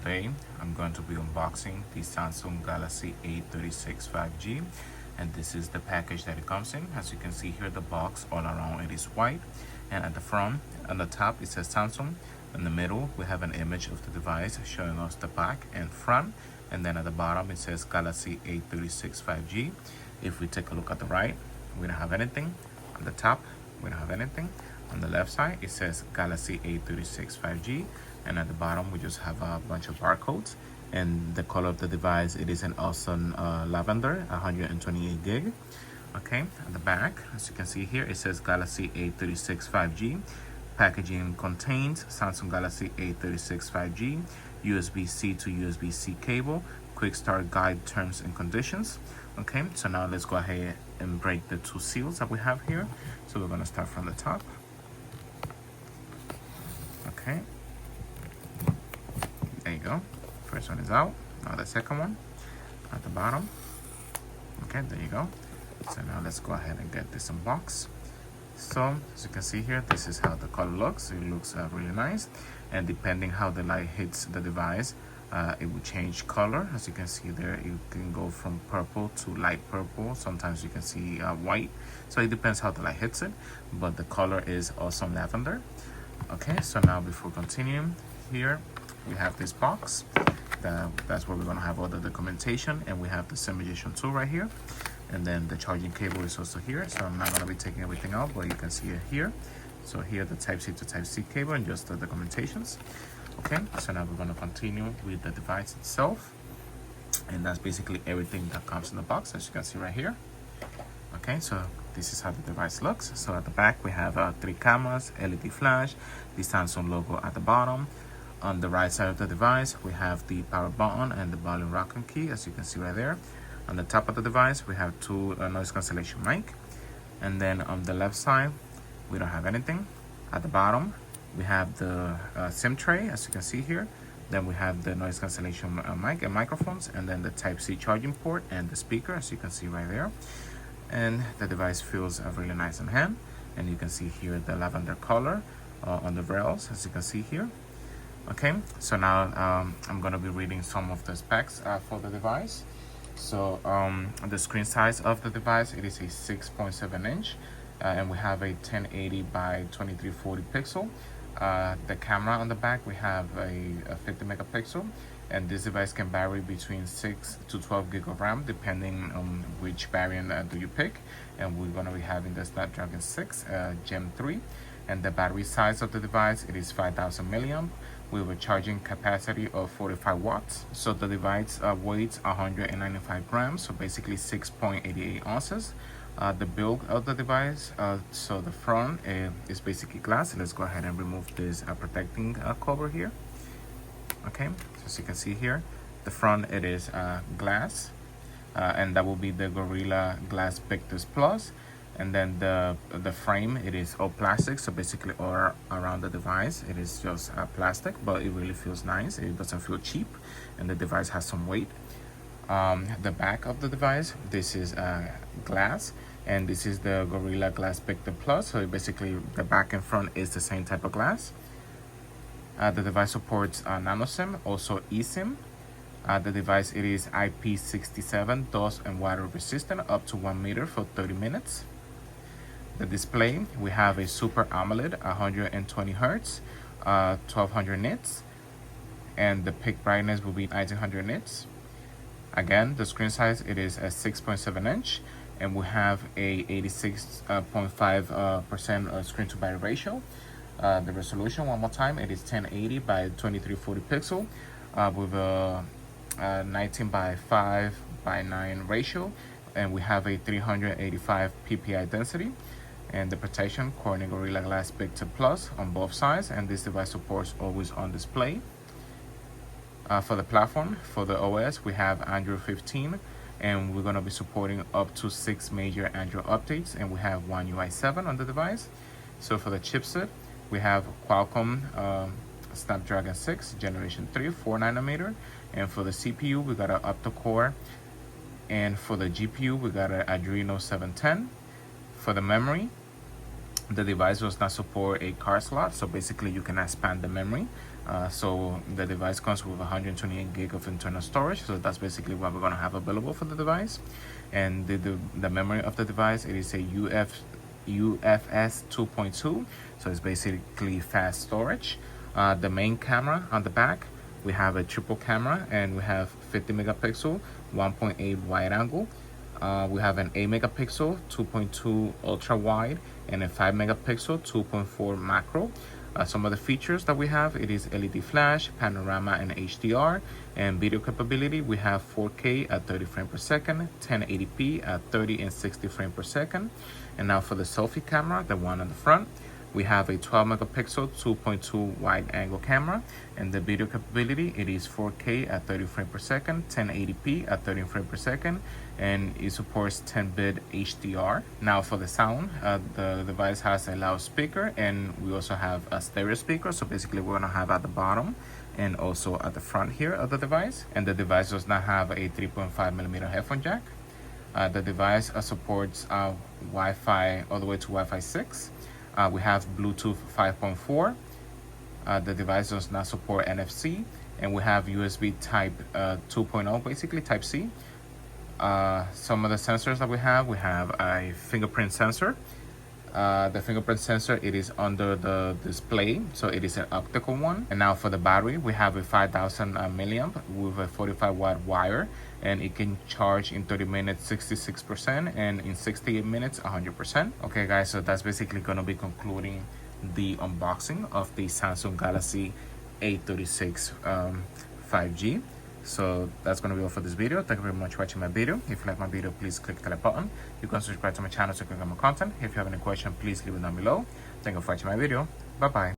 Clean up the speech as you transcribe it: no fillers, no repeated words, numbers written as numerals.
today I'm going to be unboxing the Samsung Galaxy A36 5G, and this is the package that it comes in. As you can see here, the box all around it is white, and at the front, on the top, it says Samsung. In the middle, we have an image of the device showing us the back and front, and then at the bottom it says Galaxy A36 5G. If we take a look at the right, we don't have anything. On the top, we don't have anything. On the left side, it says Galaxy A36 5G, and at the bottom we just have a bunch of barcodes. And the color of the device, it is an awesome lavender, 128 gig. Okay, at the back, as you can see here, it says Galaxy A36 5G. Packaging contains Samsung Galaxy A36 5G, USB-C to USB-C cable, quick start guide, terms and conditions. Okay, so now let's go ahead and break the two seals that we have here. So we're going to start from the top. Okay, there you go. First one is out. Now the second one at the bottom. Okay, there you go. So now let's go ahead and get this unboxed. So as you can see here, this is how the color looks. It looks really nice, and depending how the light hits the device, it will change color. As you can see there, you can go from purple to light purple. Sometimes you can see white, so it depends how the light hits it, but the color is awesome lavender. Okay, so now before continuing, here we have this box. That's where we're going to have all the documentation, and we have the simulation tool right here, and then the charging cable is also here. So I'm not going to be taking everything out, but you can see it here. So here the Type-C to Type-C cable and just the documentations. Okay, so now we're going to continue with the device itself, and that's basically everything that comes in the box, as you can see right here. Okay, so this is how the device looks. So at the back we have 3 cameras, LED flash, the Samsung logo at the bottom. On the right side of the device we have the power button and the volume rocker key, as you can see right there. On the top of the device we have 2 noise cancellation mic, and then on the left side we don't have anything. At the bottom we have the SIM tray, as you can see here. Then we have the noise cancellation mic and microphones, and then the Type-C charging port and the speaker, as you can see right there. And the device feels really nice in hand, and you can see here the lavender color on the rails, as you can see here. Okay, so now I'm going to be reading some of the specs for the device. So the screen size of the device, it is a 6.7 inch, and we have a 1080 by 2340 pixel. The camera on the back, we have a 50 megapixel, and this device can vary between 6 to 12 gig of RAM depending on which variant do you pick. And we're going to be having the Snapdragon 6 Gen 3, and the battery size of the device, it is 5000 milliamp with a charging capacity of 45 watts. So the device weighs 195 grams, so basically 6.88 ounces. The build of the device, so the front is basically glass. Let's go ahead and remove this protecting cover here. Okay, so as you can see here, the front, it is glass, and that will be the Gorilla Glass Victus Plus. And then the frame, it is all plastic, so basically all around the device it is just plastic, but it really feels nice. It doesn't feel cheap, and the device has some weight. The back of the device, this is glass, and this is the Gorilla Glass Victus Plus, so basically the back and front is the same type of glass. The device supports nano SIM, also eSIM. The device, it is IP67 dust and water resistant up to 1 meter for 30 minutes. The display, we have a Super AMOLED 120 Hertz, 1200 nits, and the peak brightness will be 1900 nits. Again, the screen size, it is a 6.7 inch, and we have a 86.5% screen to body ratio. The resolution, one more time, it is 1080 by 2340 pixel with a 19 by 5 by 9 ratio, and we have a 385 ppi density. And the protection, Corning Gorilla Glass Victus Plus on both sides, and this device supports always on display. For the platform, for the OS, we have Android 15, and we're going to be supporting up to 6 major Android updates, and we have One UI 7 on the device. So for the chipset, we have Qualcomm Snapdragon 6 Generation 3 4nm, and for the CPU we got an Octa-Core, and for the GPU we got an Adreno 710. For the memory, the device does not support a card slot, so basically you can expand the memory. So the device comes with 128 gig of internal storage, so that's basically what we're going to have available for the device. And the memory of the device, it is a UFS 2.2, so it's basically fast storage. The main camera on the back, we have a triple camera, and we have 50 megapixel 1.8 wide angle. We have an 8 megapixel 2.2 ultra wide and a 5 megapixel 2.4 macro. Some of the features that we have, it is LED flash, panorama, and HDR. And video capability, we have 4K at 30 frames per second, 1080p at 30 and 60 frames per second. And now for the selfie camera, the one on the front, we have a 12 megapixel 2.2 wide angle camera, and the video capability, it is 4K at 30 frames per second, 1080p at 30 frames per second, and it supports 10-bit HDR. Now for the sound, the device has a loudspeaker, and we also have a stereo speaker. So basically we're gonna have at the bottom and also at the front here of the device. And the device does not have a 3.5 millimeter headphone jack. The device supports Wi-Fi all the way to Wi-Fi 6. We have Bluetooth 5.4. The device does not support NFC, and we have USB Type 2.0, basically Type C. Some of the sensors that we have a fingerprint sensor. The fingerprint sensor, it is under the display, so it is an optical one. And now for the battery, we have a 5000 milliamp with a 45 watt wire, and it can charge in 30 minutes 66% and in 68 minutes 100%. Okay guys, so that's basically going to be concluding the unboxing of the Samsung Galaxy A36 5G. So that's going to be all for this video. Thank you very much for watching my video. If you like my video, please click the like button. You can subscribe to my channel to get more content. If you have any question, please leave it down below. Thank you for watching my video. Bye bye.